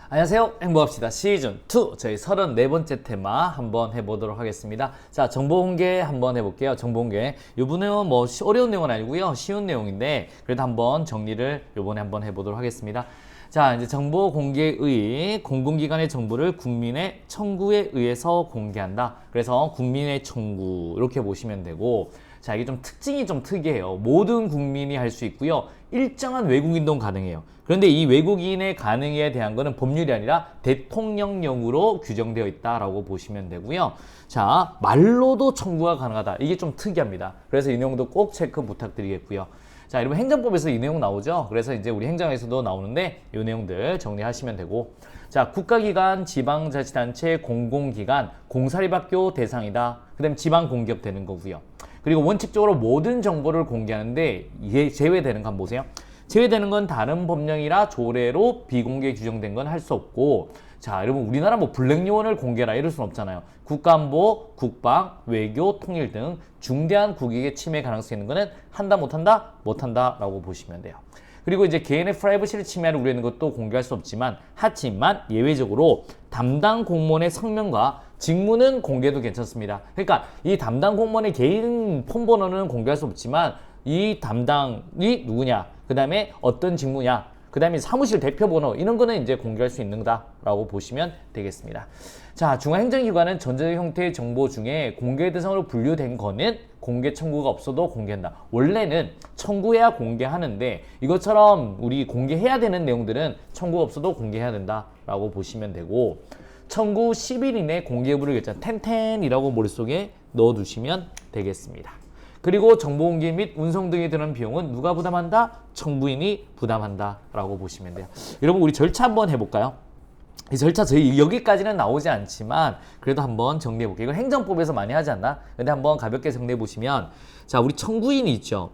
안녕하세요. 행복합시다. 시즌2 저희 34번째 테마 한번 해보도록 하겠습니다. 자, 정보 공개 한번 해볼게요. 정보 공개. 요번에는 뭐 어려운 내용은 아니고요. 쉬운 내용인데 그래도 한번 정리를 요번에 한번 해보도록 하겠습니다. 자, 이제 정보 공개의 공공기관의 정보를 국민의 청구에 의해서 공개한다. 그래서 국민의 청구 이렇게 보시면 되고, 자, 이게 좀 특징이 좀 특이해요. 모든 국민이 할 수 있고요. 일정한 외국인도 가능해요. 그런데 이 외국인의 가능에 대한 거는 법률이 아니라 대통령령으로 규정되어 있다라고 보시면 되고요. 자, 말로도 청구가 가능하다. 이게 좀 특이합니다. 그래서 이 내용도 꼭 체크 부탁드리겠고요. 자, 여러분 행정법에서 이 내용 나오죠? 그래서 이제 우리 행정에서도 나오는데 이 내용들 정리하시면 되고, 자, 국가기관, 지방자치단체, 공공기관, 공사립학교 대상이다. 그 다음에 지방공기업 되는 거고요. 그리고 원칙적으로 모든 정보를 공개하는데 이게 제외되는 거 한번 보세요. 제외되는 건 다른 법령이나 조례로 비공개 규정된 건 할 수 없고, 자, 여러분 우리나라 뭐 블랙요원을 공개라 이럴 순 없잖아요. 국가안보, 국방, 외교, 통일 등 중대한 국익의 침해 가능성이 있는 거는 한다, 못한다, 못한다라고 보시면 돼요. 그리고 이제 개인의 프라이버시를 침해하는 우려있는 것도 공개할 수 없지만, 하지만 예외적으로 담당 공무원의 성명과 직무는 공개도 괜찮습니다. 그러니까 이 담당 공무원의 개인 폰번호는 공개할 수 없지만 이 담당이 누구냐, 그 다음에 어떤 직무냐, 그 다음에 사무실 대표번호 이런 거는 이제 공개할 수 있는 거다라고 보시면 되겠습니다. 자, 중앙행정기관은 전자적 형태의 정보 중에 공개 대상으로 분류된 거는 공개 청구가 없어도 공개한다. 원래는 청구해야 공개하는데 이것처럼 우리 공개해야 되는 내용들은 청구가 없어도 공개해야 된다라고 보시면 되고, 청구 10일 이내 공개 여부를 결정, 텐텐이라고 머릿속에 넣어두시면 되겠습니다. 그리고 정보공개 및 운송 등에 드는 비용은 누가 부담한다? 청구인이 부담한다 라고 보시면 돼요. 여러분 우리 절차 한번 해볼까요? 이 절차 저희 여기까지는 나오지 않지만 그래도 한번 정리해 볼게요. 이건 행정법에서 많이 하지 않나? 근데 한번 가볍게 정리해 보시면, 자, 우리 청구인이 있죠.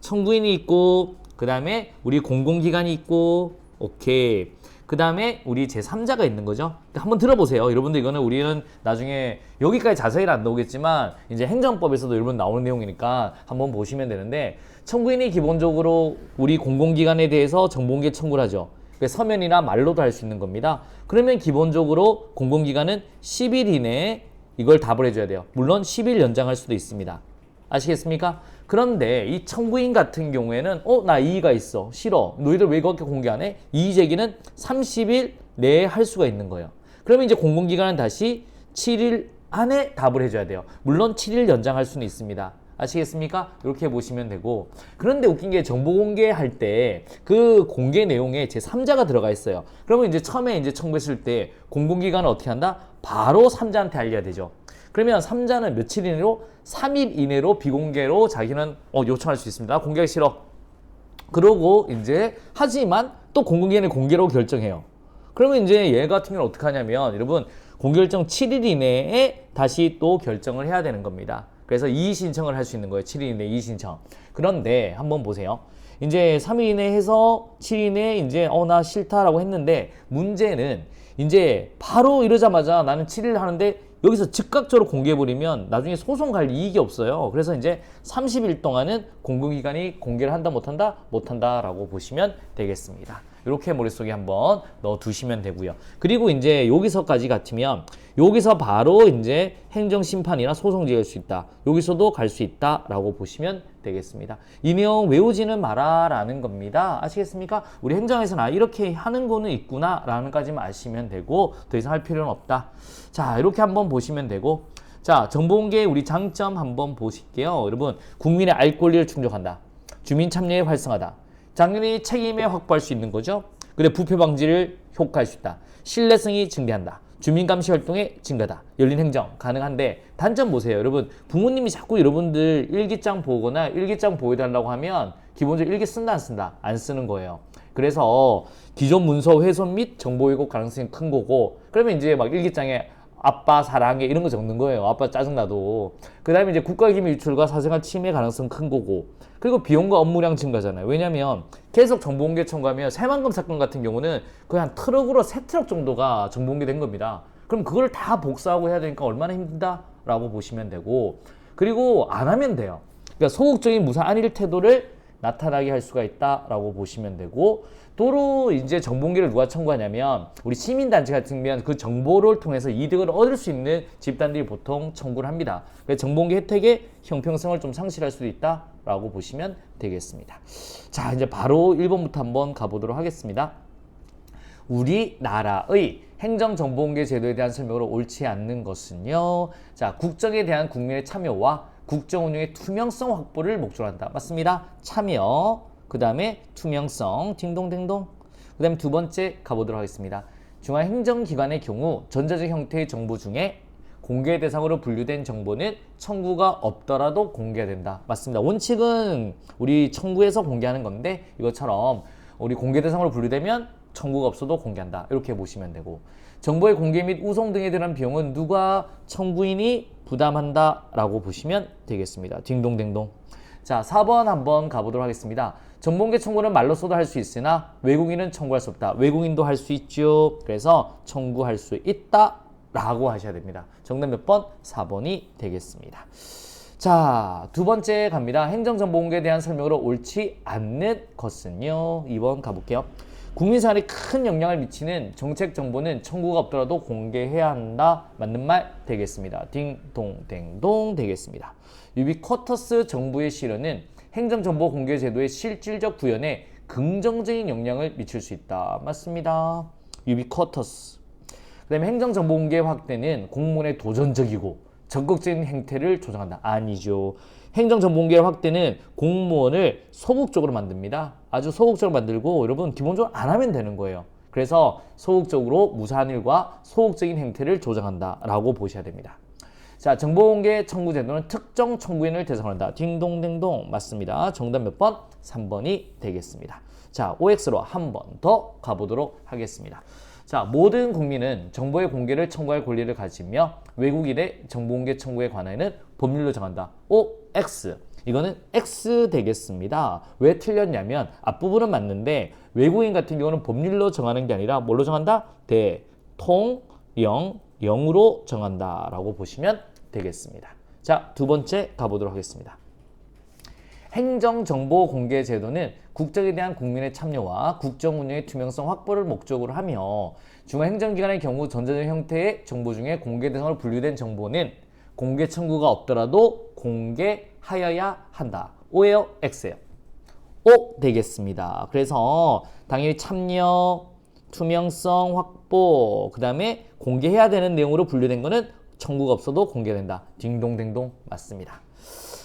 청구인이 있고, 그 다음에 우리 공공기관이 있고, 오케이. 그 다음에 우리 제3자가 있는 거죠. 한번 들어보세요. 여러분들 이거는 우리는 나중에 여기까지 자세히는 안 나오겠지만 이제 행정법에서도 여러분 나오는 내용이니까 한번 보시면 되는데, 청구인이 기본적으로 우리 공공기관에 대해서 정보공개 청구를 하죠. 서면이나 말로도 할 수 있는 겁니다. 그러면 기본적으로 공공기관은 10일 이내에 이걸 답을 해줘야 돼요. 물론 10일 연장할 수도 있습니다. 아시겠습니까? 그런데 이 청구인 같은 경우에는 나 이의가 있어, 싫어, 너희들 왜 그렇게 공개 안 해? 이의 제기는 30일 내에 할 수가 있는 거예요. 그러면 이제 공공기관은 다시 7일 안에 답을 해줘야 돼요. 물론 7일 연장할 수는 있습니다. 아시겠습니까? 이렇게 보시면 되고, 그런데 웃긴 게 정보 공개할 때 그 공개 내용에 제3자가 들어가 있어요. 그러면 이제 처음에 이제 청구했을 때 공공기관은 어떻게 한다? 바로 3자한테 알려야 되죠. 그러면 3자는 며칠 이내로? 3일 이내로 비공개로 자기는 요청할 수 있습니다. 공개하기 싫어. 그러고 이제 하지만 또 공공기관이 공개로 결정해요. 그러면 이제 얘 같은 경우는 어떻게 하냐면, 여러분 공개 결정 7일 이내에 다시 또 결정을 해야 되는 겁니다. 그래서 이의 신청을 할 수 있는 거예요. 7일 이내 이의 신청. 그런데 한번 보세요. 이제 3일 이내 해서 7일 이내 이제 나 싫다라고 했는데, 문제는 이제 바로 이러자마자 나는 7일 하는데 여기서 즉각적으로 공개해버리면 나중에 소송 갈 이익이 없어요. 그래서 이제 30일 동안은 공공기관이 공개를 한다, 못한다? 못한다라고 보시면 되겠습니다. 이렇게 머릿속에 한번 넣어두시면 되고요. 그리고 이제 여기서까지 같으면 여기서 바로 이제 행정심판이나 소송지가 갈 수 있다. 여기서도 갈 수 있다라고 보시면 되겠습니다. 이 내용 외우지는 마라라는 겁니다. 아시겠습니까? 우리 행정에서는 이렇게 하는 거는 있구나 라는 까지만 아시면 되고 더 이상 할 필요는 없다. 자, 이렇게 한번 보시면 되고, 자, 정보공개의 우리 장점 한번 보실게요. 여러분, 국민의 알 권리를 충족한다. 주민 참여에 활성화다. 당연히 책임에 확보할 수 있는 거죠. 그래, 부패 방지를 효과할 수 있다. 신뢰성이 증대한다. 주민 감시 활동의 증가다. 열린 행정 가능한데, 단점 보세요. 여러분, 부모님이 자꾸 여러분들 일기장 보거나 일기장 보여달라고 하면 기본적으로 일기 쓴다 안 쓴다? 안 쓰는 거예요. 그래서 기존 문서 훼손 및 정보 왜곡 가능성이 큰 거고, 그러면 이제 막 일기장에 아빠 사랑해 이런 거 적는 거예요. 아빠 짜증나도. 그 다음에 이제 국가기밀 유출과 사생활 침해 가능성 큰 거고, 그리고 비용과 업무량 증가잖아요. 왜냐면 계속 정보공개 청구하면 새만금 사건 같은 경우는 거의 한 트럭으로 3트럭 정도가 정보공개된 겁니다. 그럼 그걸 다 복사하고 해야 되니까 얼마나 힘들다라고 보시면 되고, 그리고 안 하면 돼요. 그러니까 소극적인 무사 안일 태도를 나타나게 할 수가 있다라고 보시면 되고, 도로 이제 정보공개를 누가 청구하냐면 우리 시민단체 같은 경우는 그 정보를 통해서 이득을 얻을 수 있는 집단들이 보통 청구를 합니다. 그래서 정보공개 혜택의 형평성을 좀 상실할 수도 있다라고 보시면 되겠습니다. 자, 이제 바로 1번부터 한번 가보도록 하겠습니다. 우리나라의 행정정보공개 제도에 대한 설명으로 옳지 않는 것은요. 자, 국정에 대한 국민의 참여와 국정 운영의 투명성 확보를 목적으로 한다. 맞습니다. 참여, 그 다음에 투명성, 딩동댕동. 그 다음에 두 번째 가보도록 하겠습니다. 중앙행정기관의 경우 전자적 형태의 정보 중에 공개 대상으로 분류된 정보는 청구가 없더라도 공개된다. 맞습니다. 원칙은 우리 청구해서 공개하는 건데 이것처럼 우리 공개 대상으로 분류되면 청구가 없어도 공개한다. 이렇게 보시면 되고, 정보의 공개 및 우송 등에 대한 비용은 누가 청구인이 부담한다 라고 보시면 되겠습니다. 딩동댕동. 자, 4번 한번 가보도록 하겠습니다. 정보공개 청구는 말로써도 할 수 있으나 외국인은 청구할 수 없다. 외국인도 할 수 있죠. 그래서 청구할 수 있다 라고 하셔야 됩니다. 정답 몇 번? 4번이 되겠습니다. 자, 두 번째 갑니다. 행정정보공개에 대한 설명으로 옳지 않는 것은요. 2번 가볼게요. 국민생활에 큰 영향을 미치는 정책 정보는 청구가 없더라도 공개해야 한다. 맞는 말 되겠습니다. 딩동댕동 되겠습니다. 유비쿼터스 정부의 실현은 행정정보공개제도의 실질적 구현에 긍정적인 영향을 미칠 수 있다. 맞습니다. 유비쿼터스. 그 다음에 행정정보공개 확대는 공무원의 도전적이고 적극적인 행태를 조장한다. 아니죠. 행정정보공개 확대는 공무원을 소극적으로 만듭니다. 아주 소극적으로 만들고 여러분 기본적으로 안 하면 되는 거예요. 그래서 소극적으로 무사한 일과 소극적인 행태를 조장한다 라고 보셔야 됩니다. 자, 정보공개 청구 제도는 특정 청구인을 대상으로 한다. 딩동댕동 맞습니다. 정답 몇 번? 3번이 되겠습니다. 자, OX로 한 번 더 가보도록 하겠습니다. 자, 모든 국민은 정보의 공개를 청구할 권리를 가지며 외국인의 정보공개 청구에 관하여는 법률로 정한다. OX. 이거는 X 되겠습니다. 왜 틀렸냐면 앞부분은 맞는데 외국인 같은 경우는 법률로 정하는 게 아니라 뭘로 정한다? 대통령령으로 정한다 라고 보시면 되겠습니다. 자, 두 번째 가보도록 하겠습니다. 행정정보공개제도는 국정에 대한 국민의 참여와 국정 운영의 투명성 확보를 목적으로 하며 중앙행정기관의 경우 전자적 형태의 정보 중에 공개 대상으로 분류된 정보는 공개 청구가 없더라도 공개하여야 한다. O예요? X예요? O 되겠습니다. 그래서 당연히 참여, 투명성 확보, 그 다음에 공개해야 되는 내용으로 분류된 거는 청구가 없어도 공개된다. 딩동댕동 맞습니다.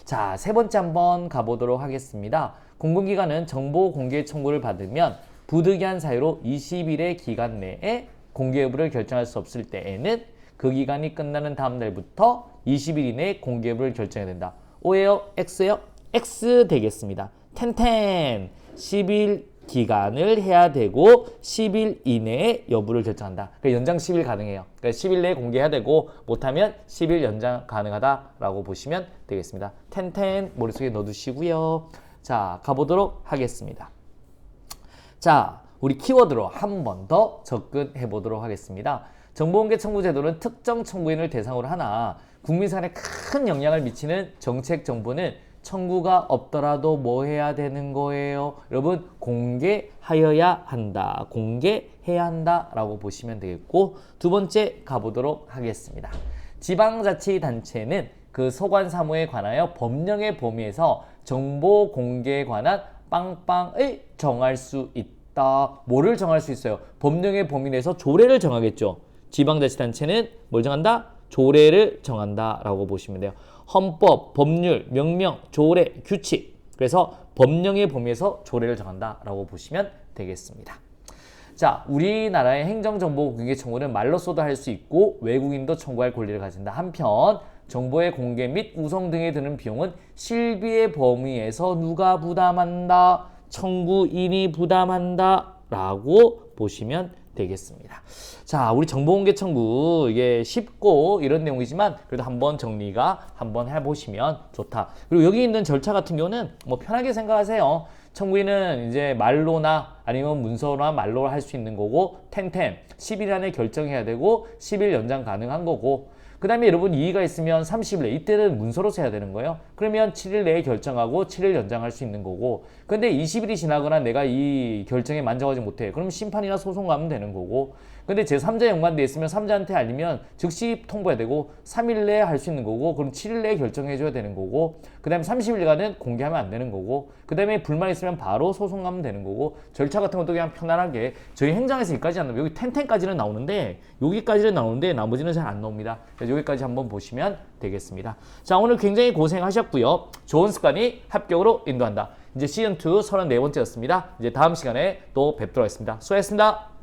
자, 세 번째 한번 가보도록 하겠습니다. 공공기관은 정보 공개 청구를 받으면 부득이한 사유로 20일의 기간 내에 공개 여부를 결정할 수 없을 때에는 그 기간이 끝나는 다음 날부터 20일 이내에 공개 여부를 결정해야 된다. O예요? X예요? X 되겠습니다. 텐텐 10일 기간을 해야 되고 10일 이내에 여부를 결정한다. 그러니까 연장 10일 가능해요. 그러니까 10일 내에 공개해야 되고 못하면 10일 연장 가능하다라고 보시면 되겠습니다. 텐텐 머릿속에 넣어두시고요. 자, 가보도록 하겠습니다. 자, 우리 키워드로 한 번 더 접근해 보도록 하겠습니다. 정보공개 청구 제도는 특정 청구인을 대상으로 하나 국민생활에 큰 영향을 미치는 정책 정보는 청구가 없더라도 뭐 해야 되는 거예요? 여러분, 공개하여야 한다. 공개해야 한다 라고 보시면 되겠고, 두 번째 가보도록 하겠습니다. 지방자치단체는 그 소관 사무에 관하여 법령의 범위에서 정보 공개에 관한 빵빵을 정할 수 있다. 뭐를 정할 수 있어요? 법령의 범위 내에서 조례를 정하겠죠. 지방자치단체는 뭘 정한다? 조례를 정한다 라고 보시면 돼요. 헌법, 법률, 명령, 조례, 규칙. 그래서 법령의 범위에서 조례를 정한다 라고 보시면 되겠습니다. 자, 우리나라의 행정정보 공개 청구는 말로써도 할 수 있고 외국인도 청구할 권리를 가진다. 한편 정보의 공개 및 우송 등에 드는 비용은 실비의 범위에서 누가 부담한다? 청구인이 부담한다 라고 보시면 되겠습니다. 자, 우리 정보공개 청구 이게 쉽고 이런 내용이지만 그래도 한번 정리가 한번 해보시면 좋다. 그리고 여기 있는 절차 같은 경우는 뭐 편하게 생각하세요. 청구인은 이제 말로나 아니면 문서나 말로 할 수 있는 거고 텐텐 10일 안에 결정해야 되고 10일 연장 가능한 거고 그 다음에 여러분 이의가 있으면 30일 내에 이때는 문서로서 해야 되는 거예요. 그러면 7일 내에 결정하고 7일 연장할 수 있는 거고 근데 20일이 지나거나 내가 이 결정에 만족하지 못해. 그럼 심판이나 소송 가면 되는 거고 근데 제3자 연관돼 있으면 3자한테 알리면 즉시 통보해야 되고 3일 내에 할 수 있는 거고 그럼 7일 내에 결정해줘야 되는 거고 그 다음에 30일간은 공개하면 안 되는 거고 그 다음에 불만 있으면 바로 소송 가면 되는 거고 절차 같은 것도 그냥 편안하게 저희 행정에서 여기까지 안 나오면 여기 10까지는 나오는데 여기까지는 나오는데 나머지는 잘 안 나옵니다. 그래서 여기까지 한번 보시면 되겠습니다. 자 오늘 굉장히 고생하셨고요. 좋은 습관이 합격으로 인도한다. 이제 시즌2 34번째였습니다. 이제 다음 시간에 또 뵙도록 하겠습니다. 수고하셨습니다.